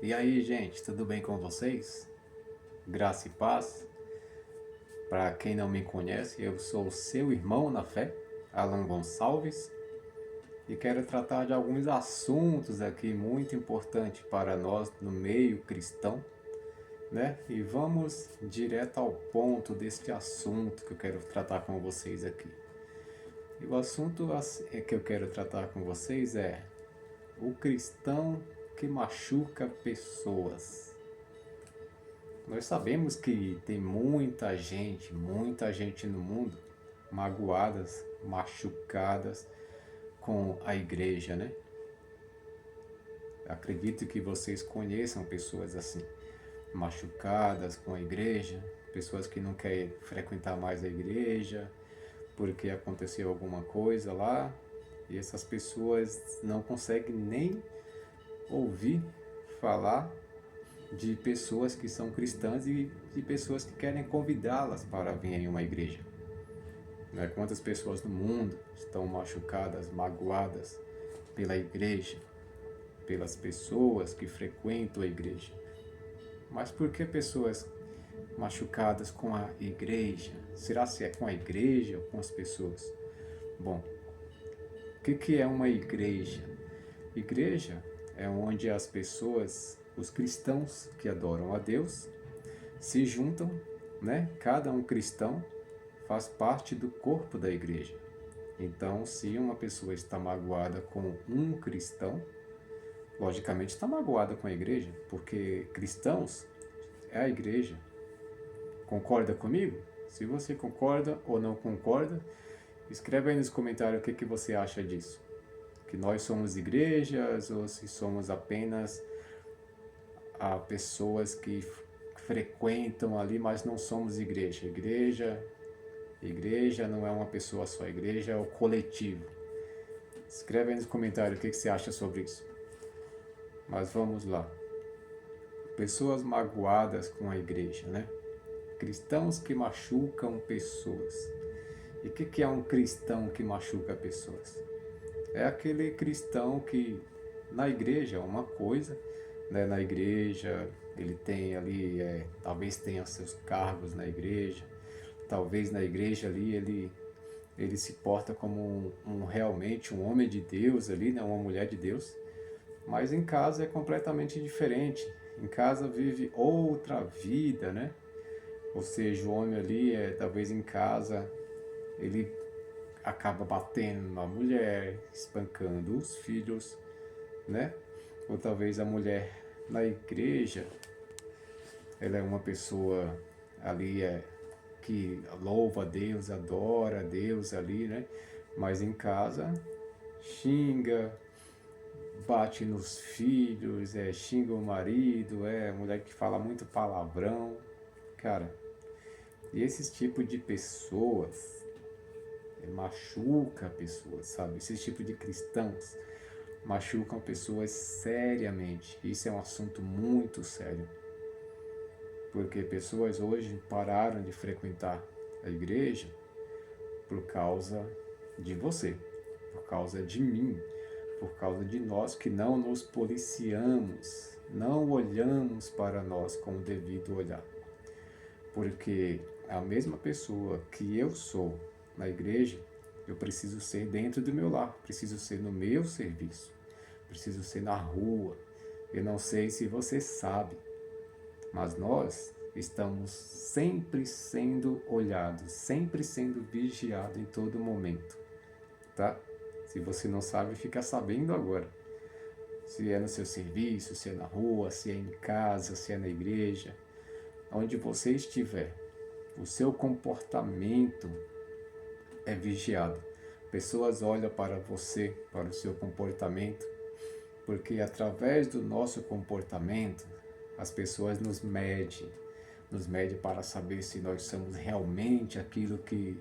E aí, gente, tudo bem com vocês? Graça e paz. Para quem não me conhece, eu sou seu irmão na fé, Alan Gonçalves, e quero tratar de alguns assuntos aqui muito importantes para nós no meio cristão, né? E vamos direto ao ponto deste assunto que eu quero tratar com vocês aqui. E o assunto que eu quero tratar com vocês é o cristão que machuca pessoas. Nós sabemos que tem muita gente no mundo magoadas, machucadas com a igreja, né? Acredito que vocês conheçam pessoas assim, machucadas com a igreja, pessoas que não querem frequentar mais a igreja porque aconteceu alguma coisa lá e essas pessoas não conseguem nem ouvir falar de pessoas que são cristãs e de pessoas que querem convidá-las para vir em uma igreja. Né? Quantas pessoas no mundo estão machucadas, magoadas pela igreja, pelas pessoas que frequentam a igreja. Mas por que pessoas machucadas com a igreja? Será se é com a igreja ou com as pessoas? Bom, o que é uma igreja? Igreja é onde as pessoas, os cristãos que adoram a Deus, se juntam, né? Cada um cristão faz parte do corpo da igreja. Então, se uma pessoa está magoada com um cristão, logicamente está magoada com a igreja, porque cristãos é a igreja. Concorda comigo? Se você concorda ou não concorda, escreve aí nos comentários o que você acha disso. Que nós somos igrejas ou se somos apenas pessoas que frequentam ali, mas não somos igreja. Igreja não é uma pessoa só, igreja é o coletivo. Escreve aí nos comentários o que você acha sobre isso. Mas vamos lá. Pessoas magoadas com a igreja, né? Cristãos que machucam pessoas. E o que é um cristão que machuca pessoas? É aquele cristão que na igreja é uma coisa, né? Na igreja ele tem ali, talvez tenha seus cargos na igreja, talvez na igreja ali ele se porta como realmente um homem de Deus ali, né? Uma mulher de Deus, mas em casa é completamente diferente. Em casa vive outra vida, né? Ou seja, o homem ali, talvez em casa, ele acaba batendo na mulher, espancando os filhos, né? Ou talvez a mulher na igreja, ela é uma pessoa ali que louva a Deus, adora a Deus ali, né? Mas em casa xinga, bate nos filhos, xinga o marido, mulher que fala muito palavrão, cara. E esse tipo de pessoas machuca pessoas, sabe? Esse tipo de cristãos machucam pessoas seriamente. Isso é um assunto muito sério. Porque pessoas hoje pararam de frequentar a igreja por causa de você, por causa de mim, por causa de nós que não nos policiamos, não olhamos para nós com o devido olhar. Porque a mesma pessoa que eu sou na igreja, eu preciso ser dentro do meu lar, preciso ser no meu serviço, preciso ser na rua. Eu não sei se você sabe, mas nós estamos sempre sendo olhados, sempre sendo vigiados em todo momento, tá? Se você não sabe, fica sabendo agora. Se é no seu serviço, se é na rua, se é em casa, se é na igreja, onde você estiver, o seu comportamento é vigiado. Pessoas olham para você, para o seu comportamento, porque através do nosso comportamento, as pessoas nos medem para saber se nós somos realmente aquilo que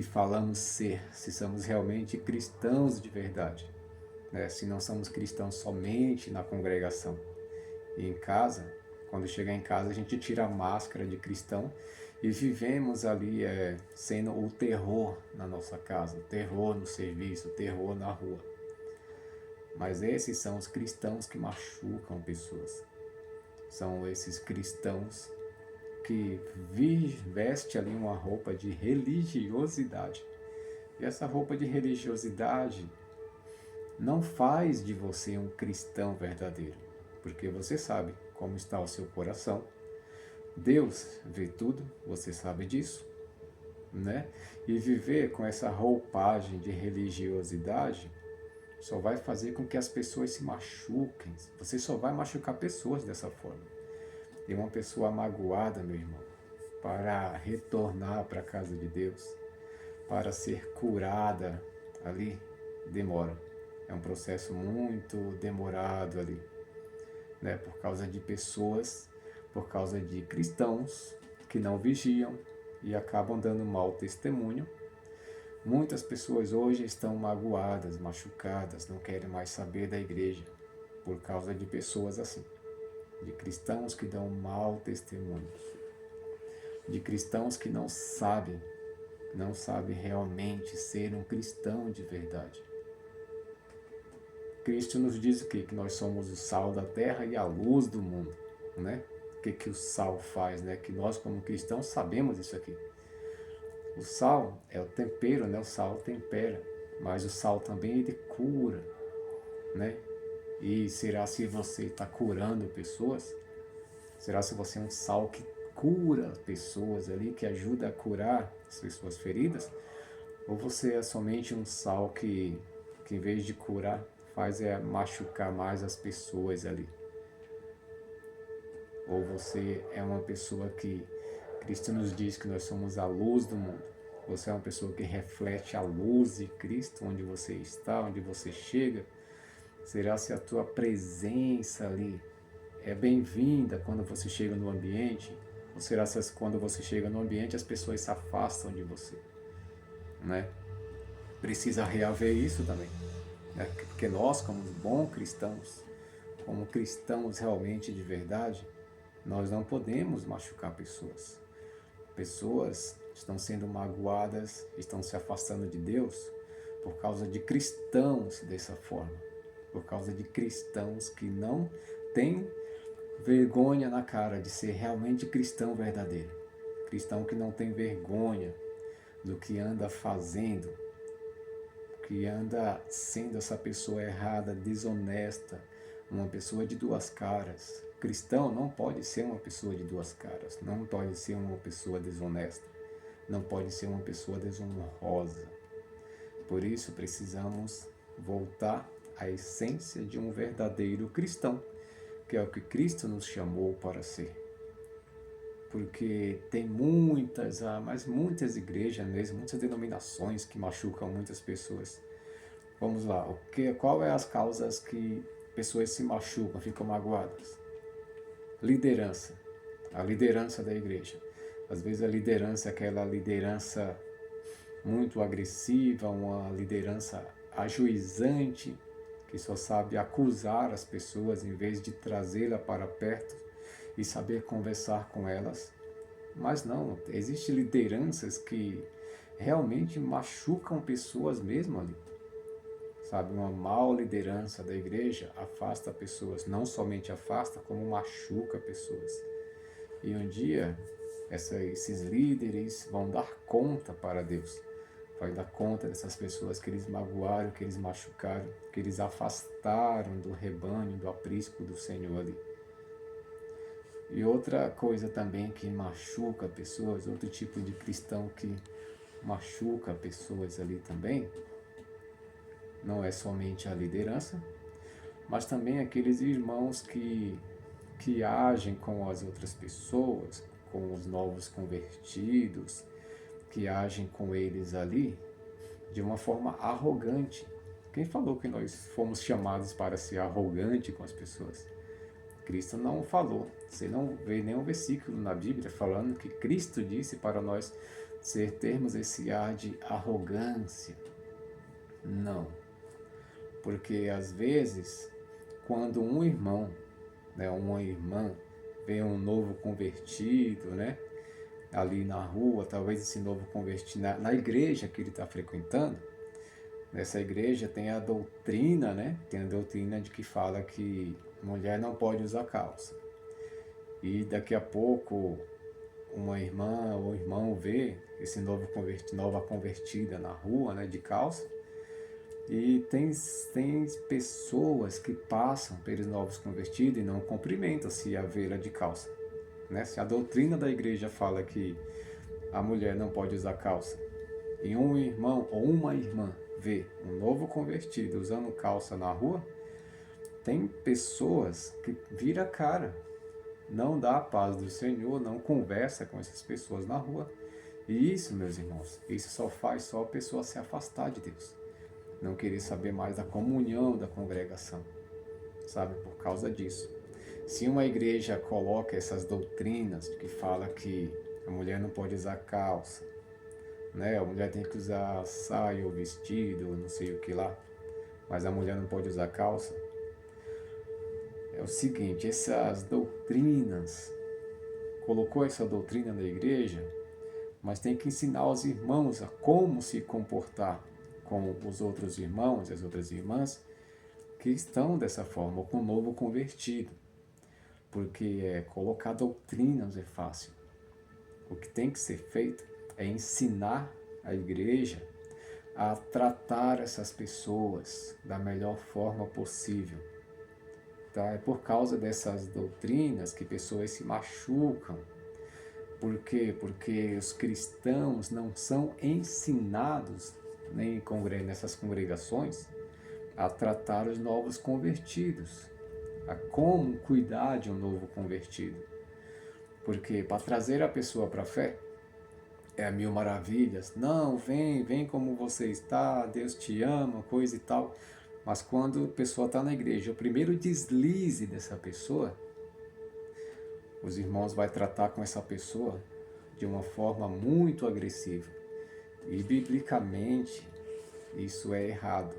falamos ser, se somos realmente cristãos de verdade, né? Se não somos cristãos somente na congregação. E em casa, quando chegar em casa, a gente tira a máscara de cristão e vivemos ali sendo o terror na nossa casa, o terror no serviço, o terror na rua. Mas esses são os cristãos que machucam pessoas. São esses cristãos que veste ali uma roupa de religiosidade. E essa roupa de religiosidade não faz de você um cristão verdadeiro, porque você sabe como está o seu coração. Deus vê tudo, você sabe disso, né? E viver com essa roupagem de religiosidade só vai fazer com que as pessoas se machuquem. Você só vai machucar pessoas dessa forma. E uma pessoa magoada, meu irmão, para retornar para a casa de Deus, para ser curada ali, demora. É um processo muito demorado ali, né? Por causa de pessoas, por causa de cristãos que não vigiam e acabam dando mau testemunho. Muitas pessoas hoje estão magoadas, machucadas, não querem mais saber da igreja por causa de pessoas assim, de cristãos que dão mau testemunho, de cristãos que não sabem realmente ser um cristão de verdade. Cristo nos diz o quê? Que nós somos o sal da terra e a luz do mundo, né? O que o sal faz, né? Que nós como cristãos sabemos isso aqui. O sal é o tempero, né? O sal tempera, mas o sal também ele cura, né? E será se você está curando pessoas? Será se você é um sal que cura pessoas ali, que ajuda a curar as pessoas feridas? Ou você é somente um sal que em vez de curar, faz machucar mais as pessoas ali? Ou você é uma pessoa que Cristo nos diz que nós somos a luz do mundo? Você é uma pessoa que reflete a luz de Cristo onde você está, onde você chega? Será se a tua presença ali é bem-vinda quando você chega no ambiente? Ou será se quando você chega no ambiente as pessoas se afastam de você, né? Precisa reaver isso também, né? Porque nós, como bons cristãos, como cristãos realmente de verdade, nós não podemos machucar pessoas. Pessoas estão sendo magoadas, estão se afastando de Deus por causa de cristãos dessa forma, por causa de cristãos que não têm vergonha na cara de ser realmente cristão verdadeiro. Cristão que não tem vergonha do que anda fazendo, que anda sendo essa pessoa errada, desonesta, uma pessoa de duas caras. Cristão não pode ser uma pessoa de duas caras, não pode ser uma pessoa desonesta, não pode ser uma pessoa desonrosa. Por isso precisamos voltar à essência de um verdadeiro cristão, que é o que Cristo nos chamou para ser. Porque tem muitas igrejas mesmo, muitas denominações que machucam muitas pessoas. Vamos lá, qual é as causas que pessoas se machucam, ficam magoadas? Liderança, a liderança da igreja. Às vezes a liderança é aquela liderança muito agressiva, uma liderança ajuizante, que só sabe acusar as pessoas em vez de trazê-la para perto e saber conversar com elas. Mas não, existem lideranças que realmente machucam pessoas mesmo ali. Sabe, uma má liderança da igreja afasta pessoas, não somente afasta, como machuca pessoas. E um dia, esses líderes vão dar conta para Deus. Vai dar conta dessas pessoas que eles magoaram, que eles machucaram, que eles afastaram do rebanho, do aprisco do Senhor ali. E outra coisa também que machuca pessoas, outro tipo de cristão que machuca pessoas ali também, não é somente a liderança, mas também aqueles irmãos que agem com as outras pessoas, com os novos convertidos, que agem com eles ali de uma forma arrogante. Quem falou que nós fomos chamados para ser arrogante com as pessoas? Cristo não falou. Você não vê nenhum versículo na Bíblia falando que Cristo disse para nós termos esse ar de arrogância. Não. Porque às vezes, quando um irmão, né, uma irmã, vê um novo convertido, né, ali na rua, talvez esse novo convertido na igreja que ele está frequentando, nessa igreja tem a doutrina, né, tem a doutrina de que fala que mulher não pode usar calça. e daqui a pouco uma irmã ou irmão vê esse nova convertida na rua, né, de calça, e tem pessoas que passam pelos novos convertidos e não cumprimentam-se a vê-la de calça. Né? Se a doutrina da igreja fala que a mulher não pode usar calça, e um irmão ou uma irmã vê um novo convertido usando calça na rua, tem pessoas que vira a cara, não dá a paz do Senhor, não conversa com essas pessoas na rua. E isso, meus irmãos, isso só faz só a pessoa se afastar de Deus, não querer saber mais da comunhão da congregação, sabe, por causa disso. Se uma igreja coloca essas doutrinas que fala que a mulher não pode usar calça, né, a mulher tem que usar saia ou vestido, não sei o que lá, mas a mulher não pode usar calça, é o seguinte, essas doutrinas, colocou essa doutrina na igreja, mas tem que ensinar os irmãos a como se comportar com os outros irmãos e as outras irmãs que estão dessa forma, com o novo convertido. Porque colocar doutrinas é fácil. O que tem que ser feito é ensinar a igreja a tratar essas pessoas da melhor forma possível. Tá? É por causa dessas doutrinas que pessoas se machucam. Por quê? Porque os cristãos não são ensinados nem nessas congregações a tratar os novos convertidos, a como cuidar de um novo convertido. Porque para trazer a pessoa para a fé é a mil maravilhas. Não, vem como você está, Deus te ama, coisa e tal. Mas quando a pessoa está na igreja, o primeiro deslize dessa pessoa, os irmãos vão tratar com essa pessoa de uma forma muito agressiva. E biblicamente isso é errado.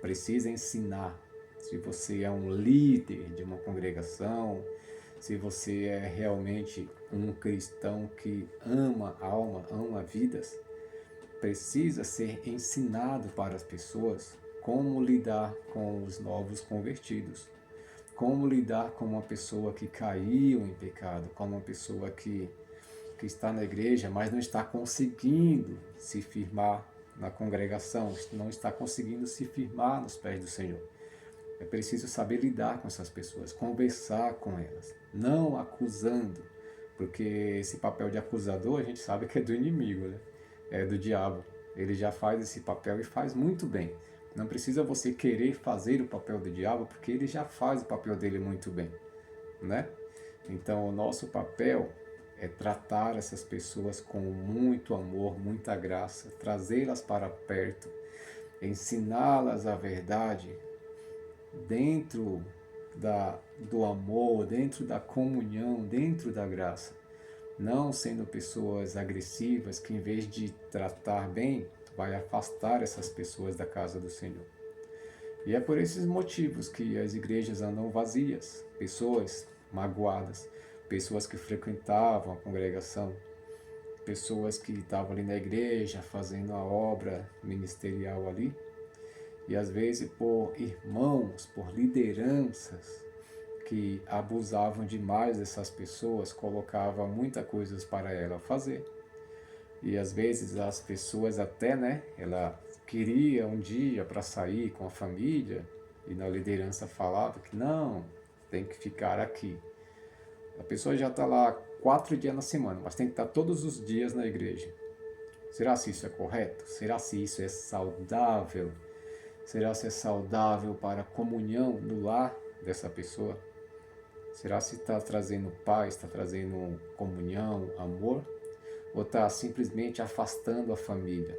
Precisa ensinar. Se você é um líder de uma congregação, se você é realmente um cristão que ama alma, ama vidas, precisa ser ensinado para as pessoas como lidar com os novos convertidos, como lidar com uma pessoa que caiu em pecado, com uma pessoa que está na igreja, mas não está conseguindo se firmar na congregação, não está conseguindo se firmar nos pés do Senhor. É preciso saber lidar com essas pessoas, conversar com elas, não acusando, porque esse papel de acusador a gente sabe que é do inimigo, né? É do diabo. Ele já faz esse papel e faz muito bem. Não precisa você querer fazer o papel do diabo, porque ele já faz o papel dele muito bem, né? Então, o nosso papel é tratar essas pessoas com muito amor, muita graça, trazê-las para perto, ensiná-las a verdade dentro do amor, dentro da comunhão, dentro da graça. Não sendo pessoas agressivas que, em vez de tratar bem, vai afastar essas pessoas da casa do Senhor. E é por esses motivos que as igrejas andam vazias, pessoas magoadas, pessoas que frequentavam a congregação, pessoas que estavam ali na igreja fazendo a obra ministerial ali, e às vezes por irmãos, por lideranças que abusavam demais dessas pessoas, colocavam muitas coisas para ela fazer. E às vezes as pessoas até, né, ela queria um dia para sair com a família, e na liderança falava que não, tem que ficar aqui. A pessoa já está lá 4 dias na semana, mas tem que estar todos os dias na igreja. Será se isso é correto? Será se isso é saudável? Será se é saudável para a comunhão no lar dessa pessoa? Será se está trazendo paz, está trazendo comunhão, amor? Ou está simplesmente afastando a família?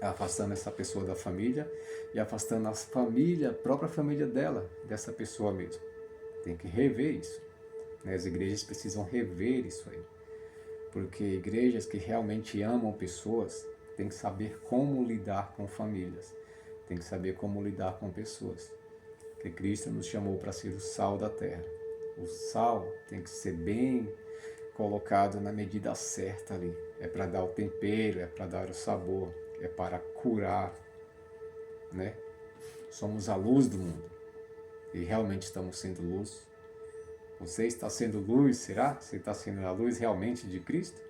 Afastando essa pessoa da família e afastando a própria família dela, dessa pessoa mesmo. Tem que rever isso. As igrejas precisam rever isso aí. Porque igrejas que realmente amam pessoas têm que saber como lidar com famílias. Tem que saber como lidar com pessoas. Porque Cristo nos chamou para ser o sal da terra. O sal tem que ser bem colocado na medida certa ali. É para dar o tempero, é para dar o sabor, é para curar, né? Somos a luz do mundo. E realmente estamos sendo luz. Você está sendo luz, será? Você está sendo a luz realmente de Cristo?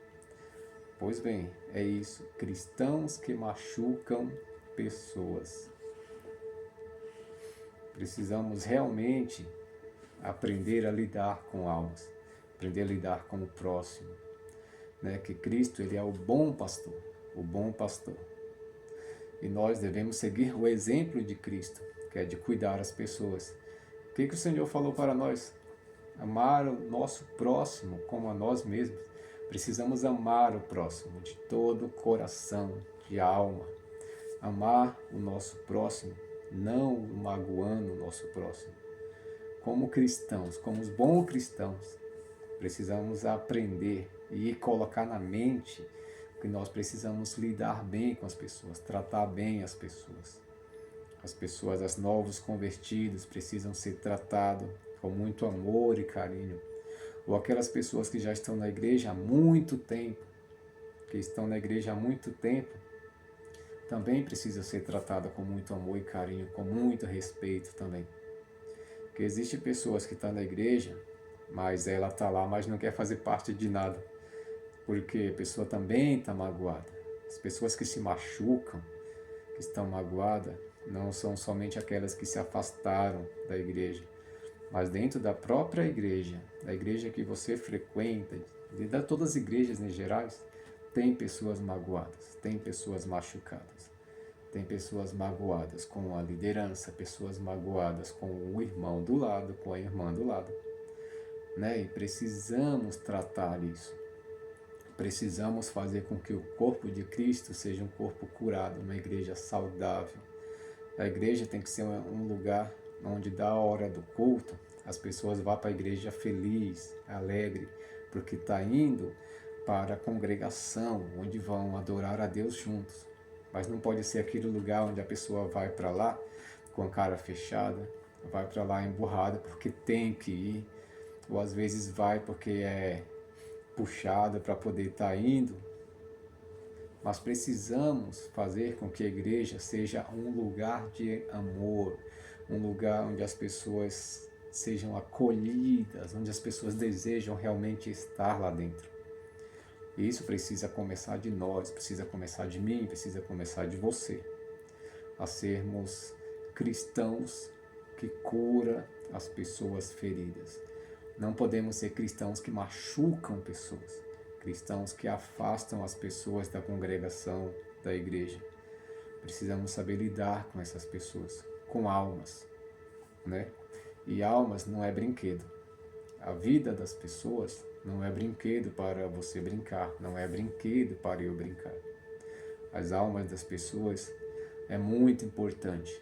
Pois bem, é isso. Cristãos que machucam pessoas. Precisamos realmente aprender a lidar com almas, aprender a lidar com o próximo, né? Que Cristo, ele é o bom pastor, o bom pastor. E nós devemos seguir o exemplo de Cristo, que é de cuidar as pessoas. O que o Senhor falou para nós? Amar o nosso próximo como a nós mesmos. Precisamos amar o próximo de todo o coração, de alma. Amar o nosso próximo, não magoando o nosso próximo. Como cristãos, como os bons cristãos, precisamos aprender e colocar na mente que nós precisamos lidar bem com as pessoas, tratar bem as pessoas. As pessoas, os novos convertidos, precisam ser tratados com muito amor e carinho. Ou aquelas pessoas que já estão na igreja há muito tempo, também precisam ser tratadas com muito amor e carinho, com muito respeito também. Porque existem pessoas que estão na igreja, mas ela está lá, mas não quer fazer parte de nada. Porque a pessoa também está magoada. As pessoas que se machucam, que estão magoadas, não são somente aquelas que se afastaram da igreja, mas dentro da própria igreja, da igreja que você frequenta, de todas as igrejas em geral, tem pessoas magoadas, tem pessoas machucadas, tem pessoas magoadas com a liderança, pessoas magoadas com o irmão do lado, com a irmã do lado, né? E precisamos tratar isso. Precisamos fazer com que o corpo de Cristo seja um corpo curado, uma igreja saudável. A igreja tem que ser um lugar onde, da hora do culto, as pessoas vão para a igreja feliz, alegre, porque está indo para a congregação, onde vão adorar a Deus juntos. Mas não pode ser aquele lugar onde a pessoa vai para lá com a cara fechada, vai para lá emburrada porque tem que ir, ou às vezes vai porque é puxada para poder estar indo. Mas precisamos fazer com que a igreja seja um lugar de amor, um lugar onde as pessoas sejam acolhidas, onde as pessoas desejam realmente estar lá dentro. E isso precisa começar de nós, precisa começar de mim, precisa começar de você. A sermos cristãos que cura as pessoas feridas. Não podemos ser cristãos que machucam pessoas. Cristãos que afastam as pessoas da congregação, da igreja. Precisamos saber lidar com essas pessoas, com almas, né? E almas não é brinquedo. A vida das pessoas não é brinquedo para você brincar, não é brinquedo para eu brincar. As almas das pessoas é muito importante,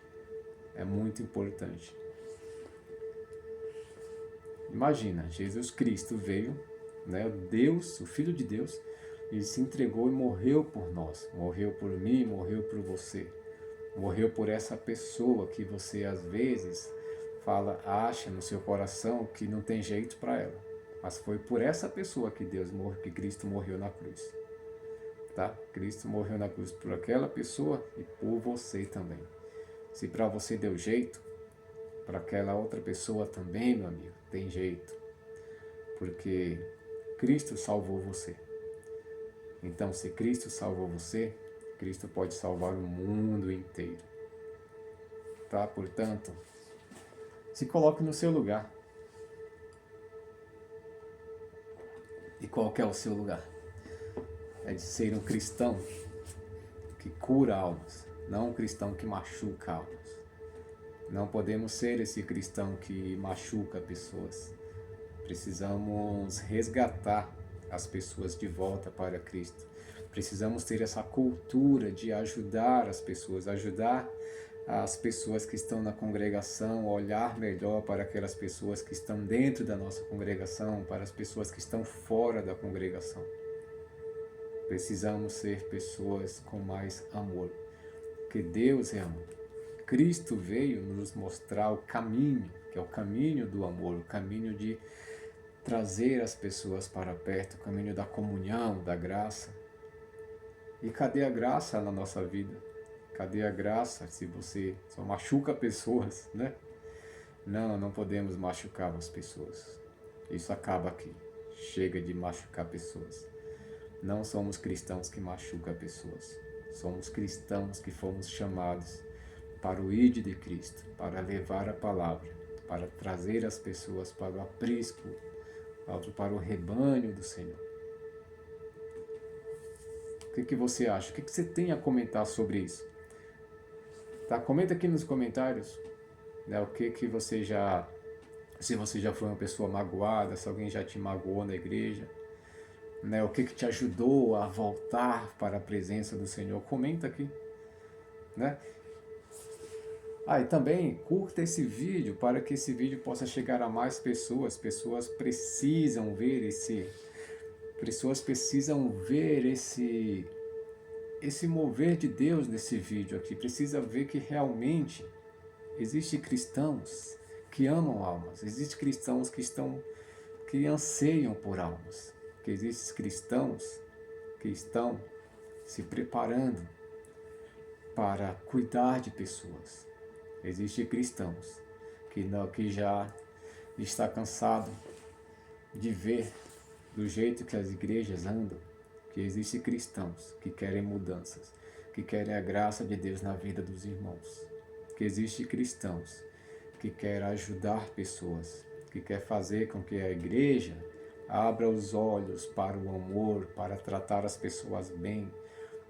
é muito importante. Imagina, Jesus Cristo veio, né, Deus, o Filho de Deus, ele se entregou e morreu por nós, morreu por mim, morreu por você, morreu por essa pessoa que você às vezes acha no seu coração que não tem jeito para ela, mas foi por essa pessoa que que Cristo morreu na cruz, tá? Cristo morreu na cruz por aquela pessoa e por você também. Se para você deu jeito, para aquela outra pessoa também, meu amigo, tem jeito, porque Cristo salvou você. Então, se Cristo salvou você, Cristo pode salvar o mundo inteiro, tá? Portanto, se coloque no seu lugar. E qual que é o seu lugar? É de ser um cristão que cura almas, não um cristão que machuca almas. Não podemos ser esse cristão que machuca pessoas. Precisamos resgatar as pessoas de volta para Cristo. Precisamos ter essa cultura de ajudar as pessoas que estão na congregação, olhar melhor para aquelas pessoas que estão dentro da nossa congregação, para as pessoas que estão fora da congregação. Precisamos ser pessoas com mais amor, porque Deus é amor. Cristo veio nos mostrar o caminho, que é o caminho do amor, o caminho de trazer as pessoas para perto, o caminho da comunhão, da graça. E cadê a graça na nossa vida? Cadê a graça se você só machuca pessoas, né? Não podemos machucar as pessoas. Isso acaba aqui. Chega de machucar pessoas. Não somos cristãos que machucam pessoas. Somos cristãos que fomos chamados para o ide de Cristo, para levar a palavra, para trazer as pessoas para o aprisco, para o rebanho do Senhor. O que você acha? O que você tem a comentar sobre isso? Tá? Comenta aqui nos comentários, né, o que você já... Se você já foi uma pessoa magoada, se alguém já te magoou na igreja, né, o que te ajudou a voltar para a presença do Senhor. Comenta aqui, né? E também curta esse vídeo para que esse vídeo possa chegar a mais pessoas. Pessoas precisam ver esse mover de Deus nesse vídeo aqui. Precisa ver que realmente existem cristãos que amam almas. Existem cristãos que anseiam por almas. Que existem cristãos que estão se preparando para cuidar de pessoas. Existem cristãos que já está cansado de ver do jeito que as igrejas andam, que existem cristãos que querem mudanças, que querem a graça de Deus na vida dos irmãos, que existem cristãos que querem ajudar pessoas, que querem fazer com que a igreja abra os olhos para o amor, para tratar as pessoas bem,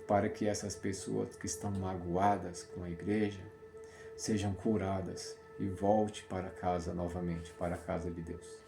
para que essas pessoas que estão magoadas com a igreja sejam curadas e volte para casa novamente, para a casa de Deus.